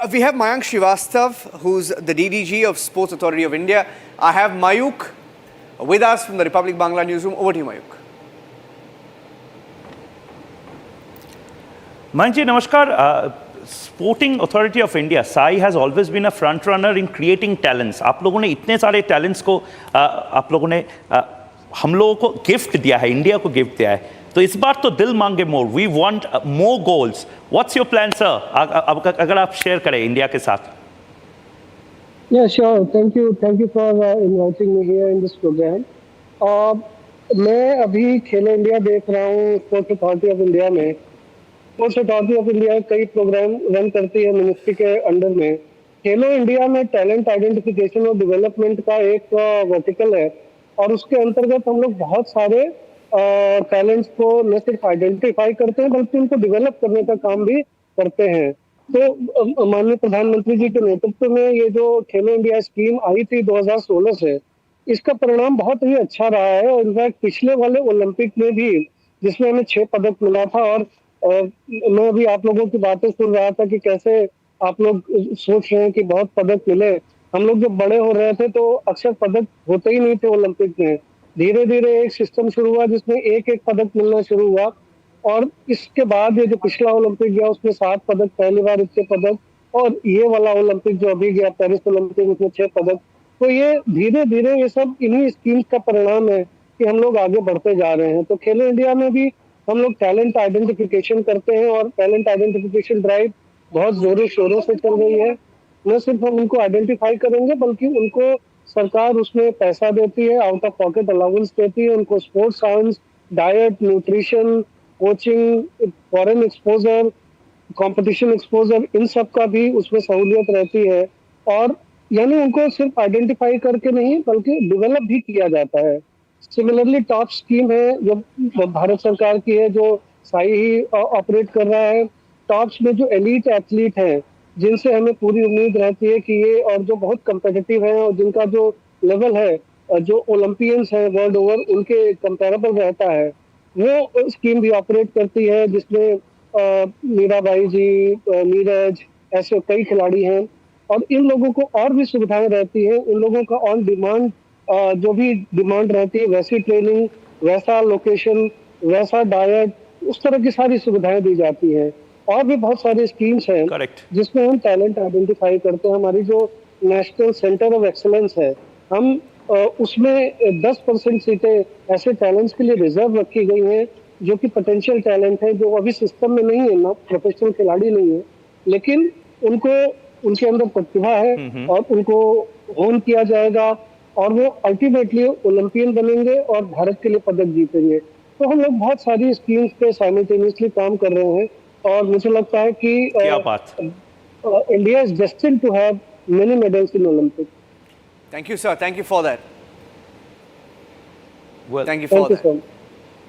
We have Mayank Srivastav, who's the DDG of Sports Authority of India. I have Mayuk with us from the Republic Bangla newsroom. Over to you, Mayuk. Mayank ji, namaskar. Sporting Authority of India, SAI has always been a front runner in creating talents. आप लोगों ने इतने सारे talents को आप लोगों ने हम लोगों को गिफ्ट दिया है, इंडिया को गिफ्ट दिया है. तो इस बार तो दिल मांगे more. We want more goals. What's your plan sir? अगर आप शेयर करें इंडिया के साथ. Yeah, sure. Thank you for inviting me here in this program. मैं अभी खेलो इंडिया देख रहा हूँ स्पोर्ट्स अथॉरिटी ऑफ इंडिया में. स्पोर्ट्स अथॉरिटी ऑफ इंडिया कई प्रोग्राम रन करती है मिनिस्ट्री के अंडर में. खेलो इंडिया में टैलेंट आइडेंटिफिकेशन और डेवलपमेंट का एक वर्टिकल है और उसके अंतर्गत हम लोग बहुत सारे टैलेंट्स को न सिर्फ आइडेंटिफाई करते हैं बल्कि उनको डेवलप करने का काम भी करते हैं. तो माननीय प्रधानमंत्री जी के नेतृत्व में ये जो खेलो इंडिया स्कीम आई थी 2016 से, इसका परिणाम बहुत ही अच्छा रहा है. और इनफैक्ट पिछले वाले ओलंपिक में भी जिसमें हमें 6 पदक मिला था और मैं भी आप लोगों की बातें सुन रहा था कि कैसे आप लोग सोच रहे हैं कि बहुत पदक मिले. हम लोग जब बड़े हो रहे थे तो अक्सर पदक होते ही नहीं थे ओलंपिक में. धीरे धीरे एक सिस्टम शुरू हुआ जिसमें एक एक पदक मिलना शुरू हुआ और इसके बाद ये जो पिछला ओलंपिक गया उसमें 7 पदक, पहली बार इतने पदक, और ये वाला ओलंपिक जो अभी गया पेरिस ओलंपिक उसमें 6 पदक. तो ये धीरे धीरे ये सब इन्हीं स्कीम्स का परिणाम है कि हम लोग आगे बढ़ते जा रहे हैं. तो खेलो इंडिया में भी हम लोग टैलेंट आइडेंटिफिकेशन करते हैं और टैलेंट आइडेंटिफिकेशन ड्राइव बहुत जोरों शोरों से चल रही है. न सिर्फ हम उनको आइडेंटिफाई करेंगे बल्कि उनको सरकार उसमें पैसा देती है, आउट ऑफ पॉकेट अलाउंस देती है. उनको sports science, diet, nutrition, coaching, foreign exposure, competition exposure, इन सब का भी उसमें सहूलियत रहती है. और यानी उनको सिर्फ आइडेंटिफाई करके नहीं बल्कि डेवलप भी किया जाता है. सिमिलरली टॉप स्कीम है जो भारत सरकार की है, जो साई ही ऑपरेट कर रहा है. टॉप्स में जो एलीट एथलीट हैं जिनसे हमें पूरी उम्मीद रहती है कि ये और जो बहुत कम्पिटिटिव हैं और जिनका जो लेवल है जो ओलंपियंस हैं वर्ल्ड ओवर उनके कंपेरेबल रहता है, वो स्कीम भी ऑपरेट करती है जिसमें मीराबाई जी, नीरज, ऐसे कई खिलाड़ी हैं. और इन लोगों को और भी सुविधाएं रहती है. उन लोगों का ऑन डिमांड जो भी डिमांड रहती है वैसी ट्रेनिंग, वैसा लोकेशन, वैसा डाइट, उस तरह की सारी सुविधाएं दी जाती है. और भी बहुत सारी स्कीम्स हैं जिसमें हम टैलेंट आइडेंटिफाई करते हैं. हमारी जो नेशनल सेंटर ऑफ एक्सीलेंस है, हम उसमें 10% सीटें ऐसे टैलेंट्स के लिए रिजर्व रखी गई हैं जो कि पोटेंशियल टैलेंट है, जो अभी सिस्टम में नहीं है, ना प्रोफेशनल खिलाड़ी नहीं है, लेकिन उनको उनके अंदर प्रतिभा है और उनको होन किया जाएगा और वो अल्टीमेटली ओलंपियन बनेंगे और भारत के लिए पदक जीतेंगे. तो हम लोग बहुत सारी स्कीम्स पे साइमल्टेनियसली काम कर रहे हैं और मुझे लगता है कि India is destined to have many medals in Olympic. Thank you, sir. Thank you for that. Well, thank you for that.